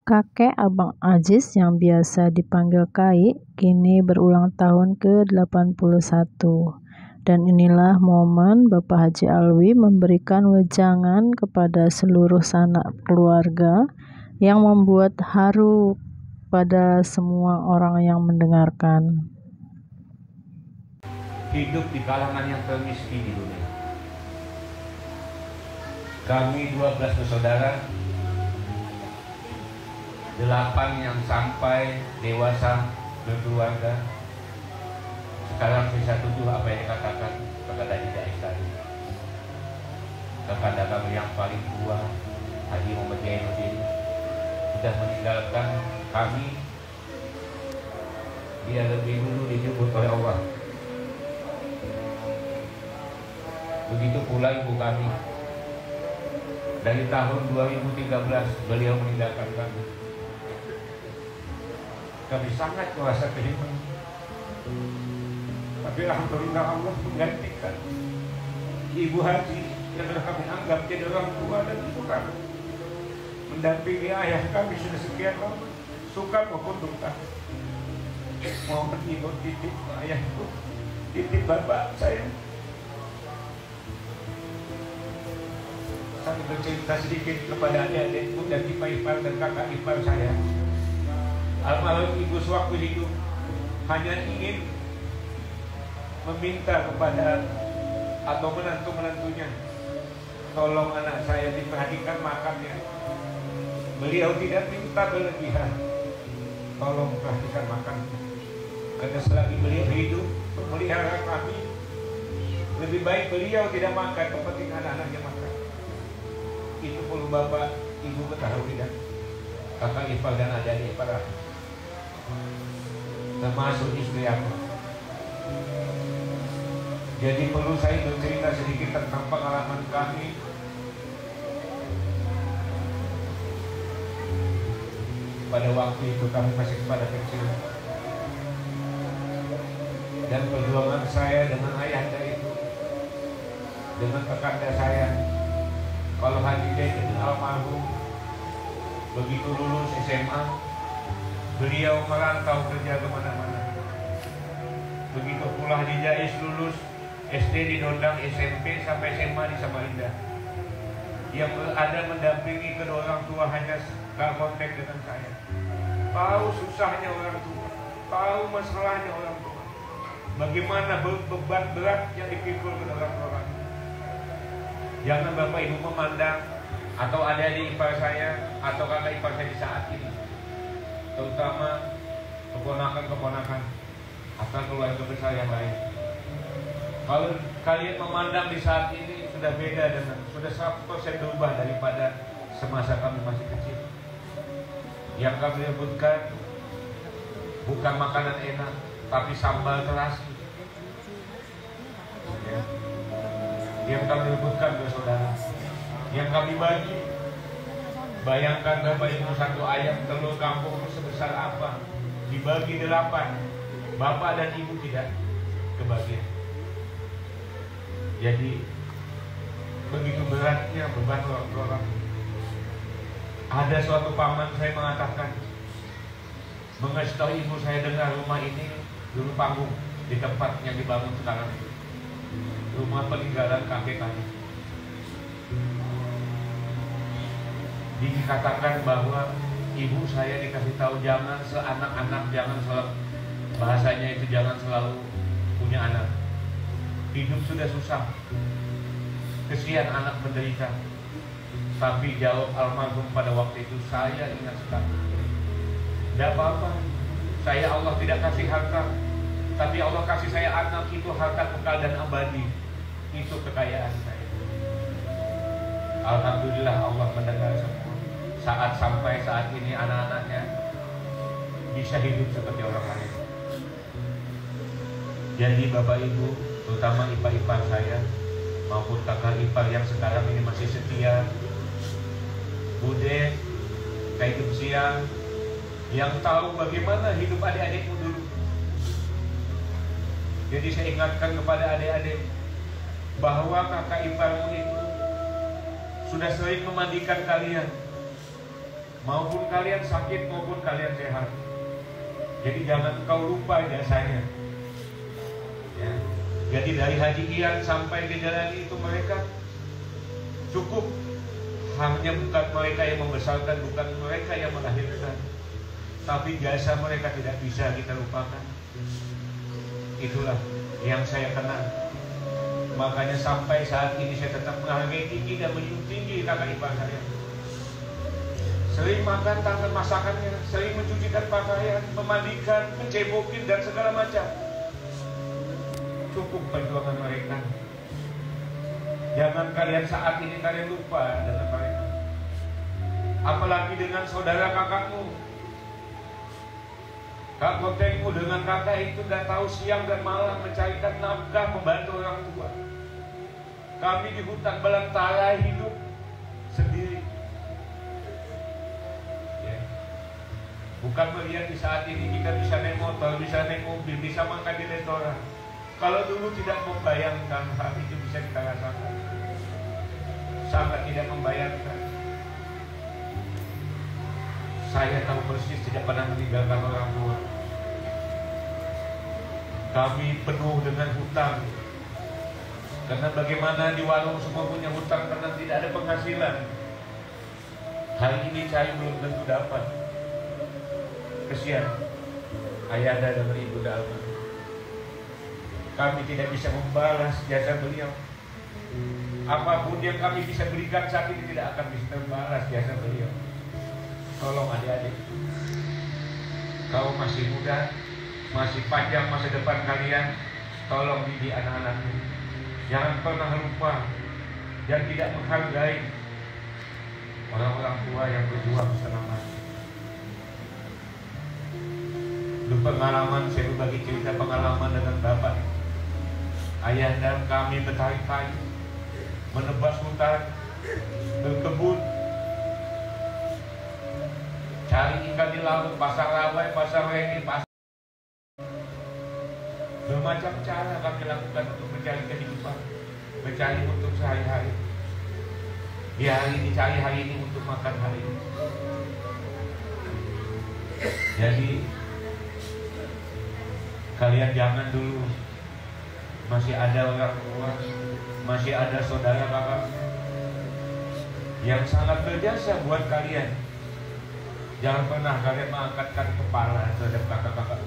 Kakek Abang Aziz yang biasa dipanggil Kai kini berulang tahun ke-81. Dan inilah momen Bapak Haji Alwi memberikan wejangan kepada seluruh sanak keluarga yang membuat haru pada semua orang yang mendengarkan. Hidup di kalangan yang termiskin di dunia. Kami 12 bersaudara, 8 yang sampai dewasa berkeluarga. Sekarang sisa 7 apa yang dikatakan kepada Didais tadi. Kepada kami yang paling tua, Haji Muhammad Jainuddin, sudah meninggalkan kami. Dia lebih dulu dijemput oleh Allah. Begitu pula ibu kami. Dari tahun 2013 beliau meninggalkan kami. Kami sangat merasa kehilangan. Tapi alhamdulillah Allah menggantikan Ibu Haji yang sudah kami anggap jadi orang tua dan ibu kami, mendampingi ayah kami sudah sekian lama, suka maupun duka. Mohon ibu titip ayahku, titip bapak saya. Saya bercerita sedikit kepada adik-adikku dan ipar-ipar dan kakak ipar saya. Almarhum ibu sewaktu hidup hanya ingin meminta kepada atau menantu-menantunya, tolong anak saya diperhatikan makannya. Beliau tidak minta berlebihan, tolong perhatikan makannya. Karena selagi beliau hidup memelihara kami, lebih baik beliau tidak makan, kepenting anak-anaknya makan. Itu perlu bapak ibu ketahui dan kakak ipar dan adik-adik para, termasuk istri aku. Jadi perlu saya bercerita sedikit tentang pengalaman kami pada waktu itu kami masih pada kecil, dan perjuangan saya dengan ayahanda itu, dengan kakanda saya. Kalau Haji Jainuddin almarhum begitu lulus SMA, beliau merantau kerja kemana-mana. Begitu pula Haji Jais lulus SD di Dondang, SMP sampai SMA di Samarinda. Yang ada mendampingi kedua orang tua hanya kontak dengan saya. Tahu susahnya orang tua, tahu masalahnya orang tua, bagaimana beban berat yang dipikul oleh orang tua. Jangan bapak ibu memandang atau adik-adik ipar saya atau kakak ipar saya di saat ini, terutama keponakan-keponakan atau keluarga besar yang lain. Kalau kalian memandang di saat ini sudah beda dengan, sudah 100% berubah daripada semasa kami masih kecil. Yang kami rebutkan bukan makanan enak, tapi sambal terasi. Ya. Yang kami rebutkan saudara, yang kami bagi. Bayangkan bapak ibu satu ayam telur kampung sebesar apa, dibagi 8, bapak dan ibu tidak kebagian. Jadi begitu beratnya beban orang. Ada suatu paman saya mengatakan, mengasih tahu ibu saya dengar rumah ini dulu panggung di tempat yang dibangun sekarang, rumah peninggalan kakek kami. Dikatakan bahwa ibu saya dikasih tahu jangan seanak-anak, jangan selalu, bahasanya itu jangan selalu punya anak. Hidup sudah susah, kesian anak menderita. Tapi jawab almarhum pada waktu itu, saya ingat sekali, tidak apa-apa, saya Allah tidak kasih harta, tapi Allah kasih saya anak, itu harta kekal dan abadi, itu kekayaan saya. Alhamdulillah Allah mendengar semua. Saat sampai saat ini anak-anaknya bisa hidup seperti orang lain. Jadi bapak ibu, terutama ipar-ipar saya maupun kakak ipar yang sekarang ini masih setia, Bude, kayak hidup siang, yang tahu bagaimana hidup adik-adikmu dulu. Jadi saya ingatkan kepada adik-adik bahwa kakak iparmu itu sudah sering memandikan kalian. maupun kalian sakit maupun kalian sehat. Jadi jangan kau lupa jasanya. Ya. Jadi dari Haji Ian sampai ke jalan itu mereka cukup hanya bukan mereka yang membesarkan, bukan mereka yang melahirkan, tapi jasa mereka tidak bisa kita lupakan. Itulah yang saya kenal. Makanya sampai saat ini saya tetap menghargai tinggi dan menjunjung tinggi kakak ipar saya. Sering makan tangan masakannya, sering mencucikan pakaian, memandikan, mencebokin dan segala macam. Cukup perjuangan mereka. Jangan kalian saat ini kalian lupa dengan mereka. Apalagi dengan saudara kakakmu, kak kontengmu dengan kakak itu udah tahu siang dan malam mencarikan nafkah membantu orang tua. Kami di hutan belantara hidup sendiri. Ya. Bukan melihat di saat ini kita bisa naik motor, bisa naik mobil, bisa makan di restoran. Kalau dulu tidak membayangkan hal itu bisa kita rasakan. Sangat tidak membayangkan. Saya tahu persis tidak pernah meninggalkan orang tua. Kami penuh dengan hutang. Karena bagaimana di warung semua punya hutang karena tidak ada penghasilan. Hari ini cari belum tentu dapat. Kesian Ayahanda dan Ibu Dalma. Kami tidak bisa membalas jasa beliau. Apapun yang kami bisa berikan saat ini tidak akan bisa membalas jasa beliau. Tolong adik-adik, kau masih muda, masih panjang masa depan kalian. Tolong didik anak-anakmu. Jangan pernah lupa dan tidak menghargai orang-orang tua yang berjuang setengah mati. Dulu pengalaman, saya berbagi cerita pengalaman dengan bapak. Ayah dan kami bertarik kayu, menebas hutan, berkebun, cari ikan di laut, pasar rawai, pasar reni, pasar. Bermacam cara kami lakukan untuk mencari kehidupan, mencari untuk sehari-hari. Di hari ini cari hari ini untuk makan hari ini. Jadi kalian jangan dulu, masih ada orang tua, masih ada saudara kakak yang sangat berjasa buat kalian. Jangan pernah kalian mengangkatkan kepala terhadap kakak-kakak.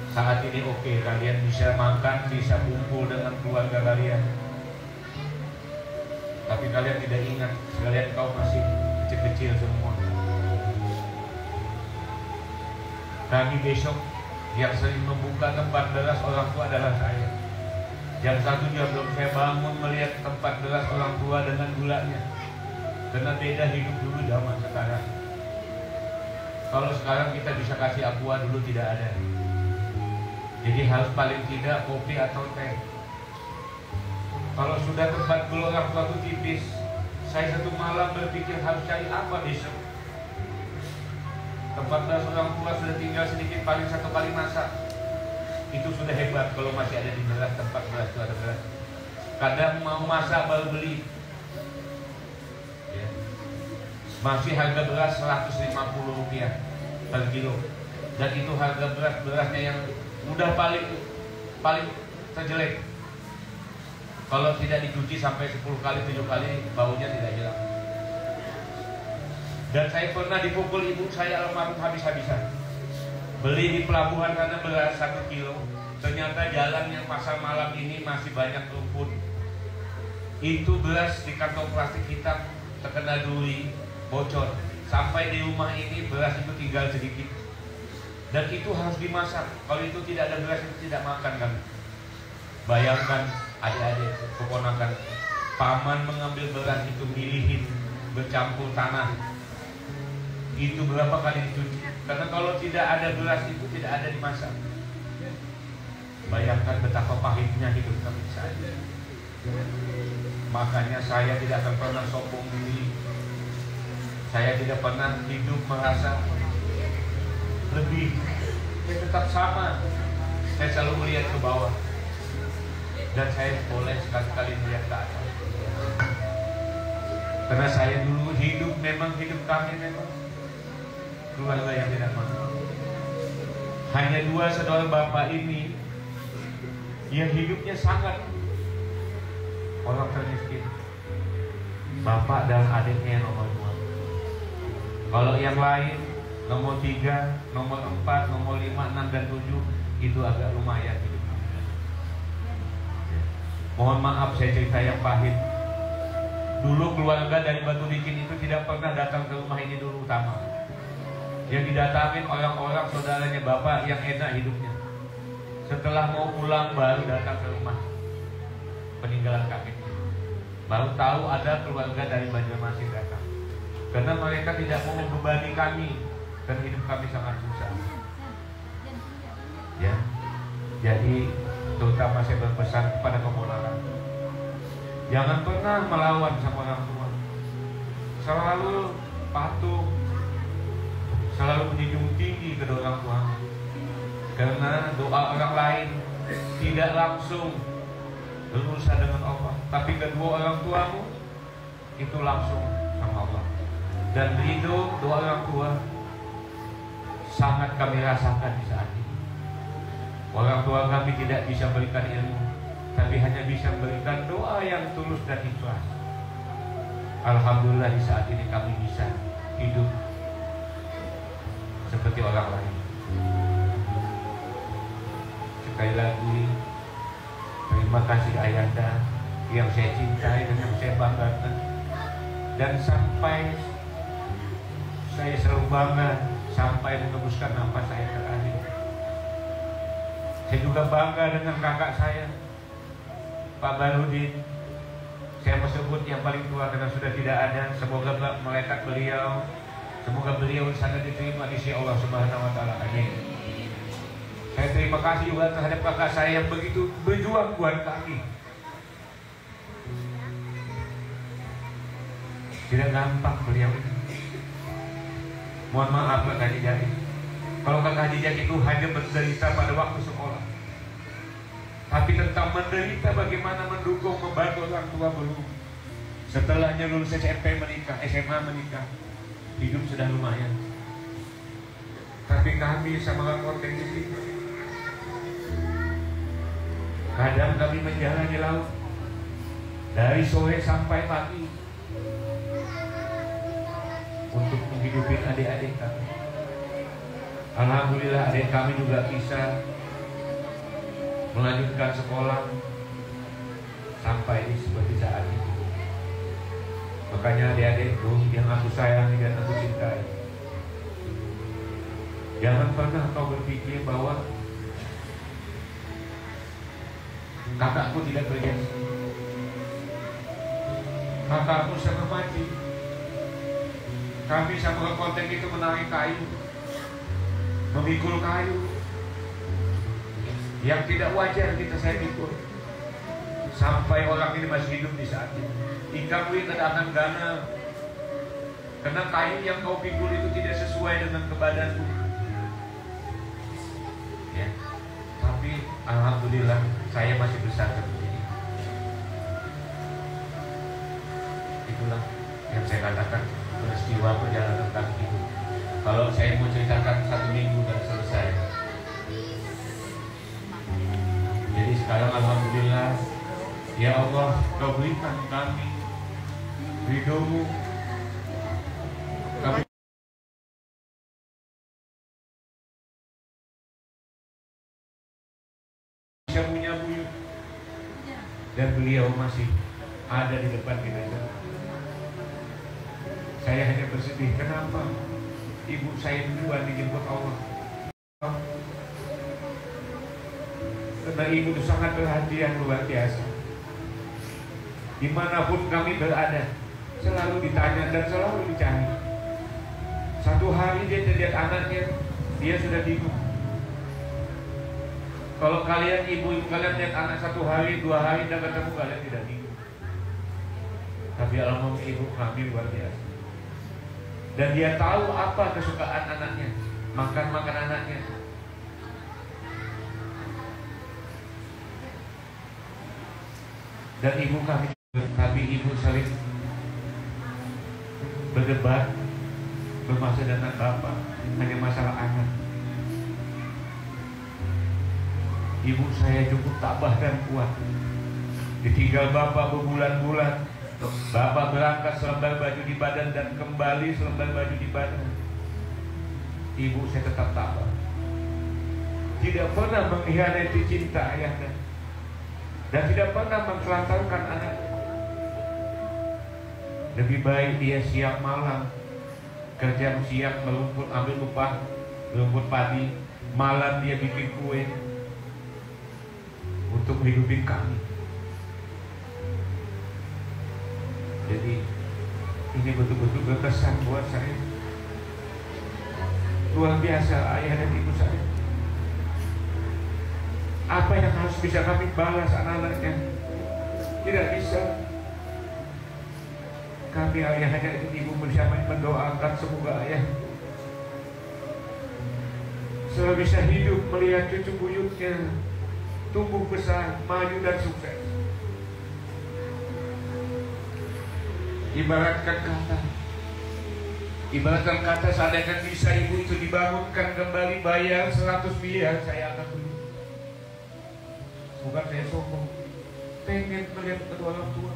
Saat ini oke, kalian bisa makan, bisa kumpul dengan keluarga kalian. Tapi kalian tidak ingat, kalian kau masih kecil-kecil semua. Kami besok yang sering membuka tempat beras orang tua adalah saya. Jam 1 jam belum saya bangun melihat tempat beras orang tua dengan gulanya. Karena beda hidup dulu zaman sekarang. Kalau sekarang kita bisa kasih aqua, dulu tidak ada. Jadi harus paling tidak kopi atau teh. Kalau sudah tempat gula orang tua itu tipis, saya satu malam berpikir harus cari apa besok. Tempat beras orang tua sudah tinggal sedikit, paling satu kali masak. Itu sudah hebat kalau masih ada di beras, tempat beras itu ada beras. Kadang mau masak baru beli. Ya. Masih harga beras Rp150 per kilo. Dan itu harga berasnya yang udah paling terjelek. Kalau tidak dicuci sampai 10 kali 7 kali baunya tidak hilang. Dan saya pernah dipukul ibu saya almarhum habis-habisan. Beli di pelabuhan karena beras 1 kilo. Ternyata jalan yang pasar malam ini masih banyak rumput. Itu beras di kantong plastik hitam terkena duri, bocor. Sampai di rumah ini beras itu tinggal sedikit. Dan itu harus dimasak. Kalau itu tidak ada beras itu tidak makan kan. Bayangkan adik-adik, keponakan, paman mengambil beras itu milihin, bercampur tanah. Itu berapa kali dicuci? Karena kalau tidak ada beras itu tidak ada dimasak. Bayangkan betapa pahitnya hidup kami saat ini. Makanya saya tidak akan pernah sombong diri. Saya tidak pernah hidup merasa lebih, saya tetap sama. Saya selalu melihat ke bawah. Dan saya boleh sekali-kali melihat ke atas. Karena saya dulu hidup kami memang keluarga yang tidak mampu. Hanya 2 saudara bapak ini yang hidupnya sangat orang termiskin. Bapak dan adiknya yang nomor 2. Kalau yang lain nomor 3, nomor 4, nomor 5, 6 dan 7 itu agak lumayan hidup. Mohon maaf saya cerita yang pahit. Dulu keluarga dari Batu Licin itu tidak pernah datang ke rumah ini dulu utama. Yang didatangin orang-orang saudaranya bapak yang enak hidupnya. Setelah mau pulang baru datang ke rumah peninggalan kami. Baru tahu ada keluarga dari Banjarmasin datang. Karena mereka tidak mau membebani kami dan hidup kami sangat susah. Ya, jadi terutama saya berpesan kepada keponakan, jangan pernah melawan sama orang tua. Selalu patuh, selalu menjunjung tinggi kedua orang tua. Karena doa orang lain tidak langsung berurusan dengan Allah, tapi kedua orang tuamu itu langsung sama Allah. Dan itu doa orang tua sangat kami rasakan di saat ini. Orang tua kami tidak bisa berikan ilmu, tapi hanya bisa berikan doa yang tulus dan ikhlas. Alhamdulillah di saat ini kami bisa hidup seperti orang lain. Sekali lagi terima kasih Ayanda yang saya cintai dan yang saya banggakan. Dan sampai saya selalu bangga sampai menembuskan nafas saya terakhir. Saya juga bangga dengan kakak saya, Pak Barudin. Saya sebut yang paling tua karena sudah tidak ada. Semoga melekat beliau, semoga beliau sangat diterima di sisi Allah Subhanahu Wa Taala. Amin. Saya terima kasih juga terhadap kakak saya yang begitu berjuang buat kami. Tidak gampang beliau ini. Mohon maaf Kak Haji Jaki. Kalau Kak Haji Jaki itu hanya menderita pada waktu sekolah, tapi tentang menderita bagaimana mendukung, membantu orang tua belum. Setelahnya lulus SMP menikah, SMA menikah, hidup sudah lumayan. Tapi kami sama Kak Korteng ini, kadang kami menjalani laut dari sore sampai pagi untuk menghidupi adik-adik kami. Alhamdulillah adik kami juga bisa melanjutkan sekolah sampai seperti saat ini. Makanya adik-adikku yang aku sayangi dan aku cintai, jangan pernah kau berpikir bahwa kakakku tidak berjasa. Kakakku sama mati. Kami sama konten itu menarik kayu, memikul kayu yang tidak wajar saya pikul. Sampai orang ini masih hidup di saat ini. Ikan win akan gana karena kayu yang kau pikul itu tidak sesuai dengan kebadanmu. Ya, tapi alhamdulillah saya masih besar seperti ini. Itulah yang saya katakan peristiwa perjalanan kaki. Kalau saya mau ceritakan 1 minggu dan selesai. Jadi sekarang alhamdulillah, ya Allah, kau berikan kami ridho-Mu. Kami bisa punya buyut dan beliau masih ada di depan kita. Saya hanya bersedih, kenapa ibu saya duluan dijemput Allah? Karena ibu itu sangat perhatian luar biasa. Dimanapun kami berada, selalu ditanya dan selalu dicari. Satu hari dia lihat anaknya, dia sudah bingung. Kalau kalian ibu kalian lihat anak 1 hari, 2 hari dan ketemu, kalian tidak bingung. Tapi alhamdulillah ibu kami luar biasa. Dan dia tahu apa kesukaan anaknya, makan anaknya. Dan ibu kami ibu saling berdebat, bermasalah dengan bapak, hanya masalah anak. Ibu saya cukup tabah dan kuat. Ditinggal bapak berbulan-bulan, bapak berangkat selembar baju di badan dan kembali selembar baju di badan. Ibu saya tetap tabah, tidak pernah mengkhianati cinta ayahnya, dan tidak pernah mengtelantarkan anaknya. Lebih baik dia siang malam kerja, siang merumput, ambil upah rumput padi, malam dia bikin kue untuk menghidupi kami. Jadi ini betul-betul berkesan buat saya. Luar biasa ayah dan ibu saya. Apa yang harus bisa kami balas anak-anaknya? Tidak bisa. Kami ayah dan ibu bersama mendoakan semoga ayah selalu bisa hidup melihat cucu buyutnya tumbuh besar, maju dan sukses. Ibaratkan kata seandainya bisa ibu itu dibangunkan kembali, bayar 100 miliar, saya akan beli. Bukan saya sombong, pengen melihat kedua orang tua.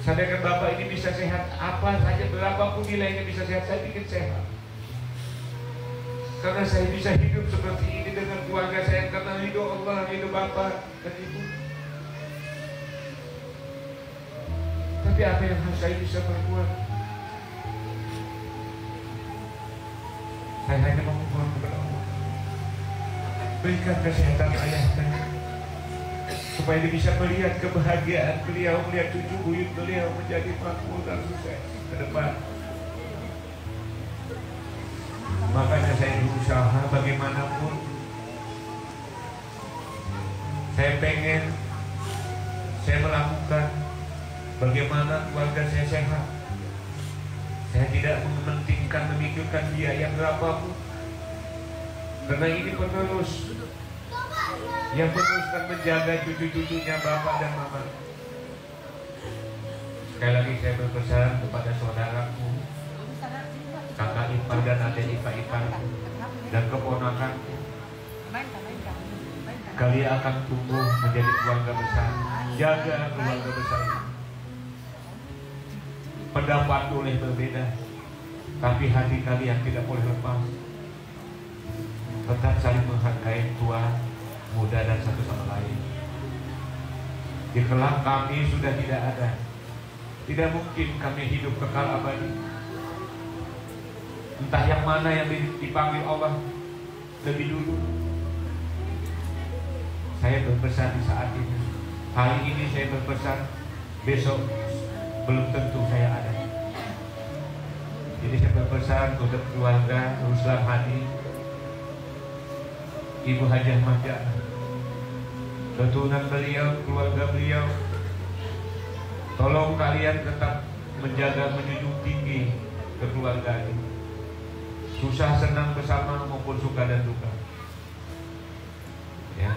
Seandainya bapak ini bisa sehat, apa saja berapapun nilainya bisa sehat, saya bikin sehat. Karena saya bisa hidup seperti ini dengan keluarga saya, karena ridho Allah, ridho bapak dan ibu. Tapi apa yang harus saya bisa berbuat? Saya hanya memohon kepada Allah, berikan kesehatan ayah saya, supaya dia bisa melihat kebahagiaan beliau, melihat cucu buyut beliau menjadi makmur dan sukses ke depan. Makanya saya berusaha bagaimanapun, saya pengen, saya melakukan bagaimana keluarga saya sehat. Saya tidak mementingkan, memikirkan biaya berapapun, karena ini penerus yang meneruskan menjaga cucu-cucunya bapak dan mama. Sekali lagi saya berpesan kepada saudaraku, kakak ipar dan adik ipar dan keponakanku, kalian akan tumbuh menjadi keluarga besar. Jaga keluarga besar. Pendapat boleh berbeda, tapi hati kalian tidak boleh lepas. Tetap saling menghargai tua, muda dan satu sama lain. Di kelak kami sudah tidak ada. Tidak mungkin kami hidup kekal abadi. Entah yang mana yang dipanggil Allah lebih dulu. Saya berpesan di saat ini. Hari ini saya berpesan, besok belum tentu saya ada. Jadi saya berpesan untuk keluarga Ruslan Hadi, Ibu Hajah Maja, keturunan beliau, keluarga beliau, tolong kalian tetap menjaga, menjunjung tinggi kekeluargaan ini. Susah senang bersama maupun suka dan duka. Ya.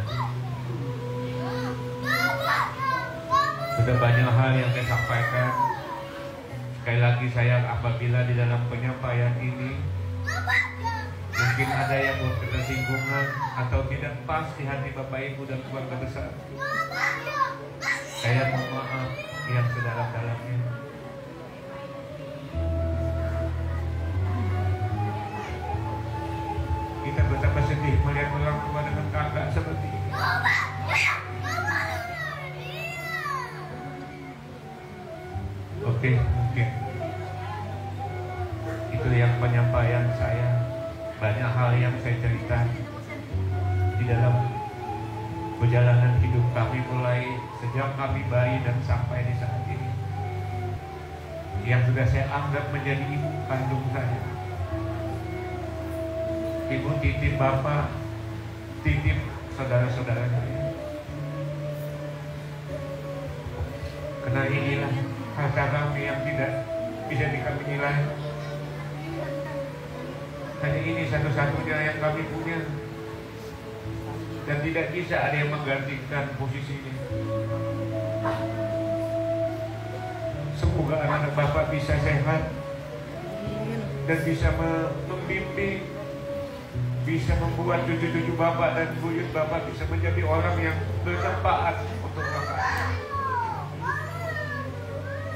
Sudah banyak hal yang saya sampaikan. Sekali lagi saya apabila di dalam penyampaian ini mungkin ada yang berkesinggungan atau tidak pas di hati Bapak Ibu dan keluarga besar, saya mohon maaf yang sedalam-dalamnya. Kita betapa sedih melihat orang tua dengan kakak seperti ini. Oke, mungkin itu yang penyampaian saya. Banyak hal yang saya cerita di dalam perjalanan hidup kami, mulai sejak kami bayi dan sampai di saat ini, yang sudah saya anggap menjadi ibu kandung saya. Ibu titip bapak, titip saudara-saudaranya. Karena inilah harta kami yang tidak bisa kami nilai. Hanya ini satu-satunya yang kami punya, dan tidak bisa ada yang menggantikan posisi ini. Semua semoga anak-anak Bapak bisa sehat dan bisa membimbing, bisa membuat cucu-cucu Bapak dan buyut Bapak bisa menjadi orang yang bermanfaat untuk Bapak.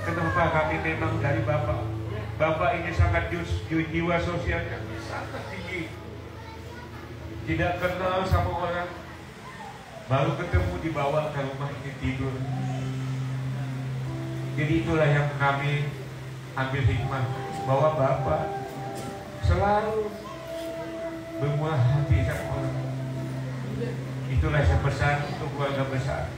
Kenapa kami memang dari Bapak? Bapak ini sangat jiwa sosialnya sangat tinggi. Tidak kenal sama orang, baru ketemu dibawa ke rumah ini tidur. Jadi itulah yang kami ambil hikmah, bahwa Bapak selalu bermurah hati sama orang. Itulah yang pesan untuk keluarga besar.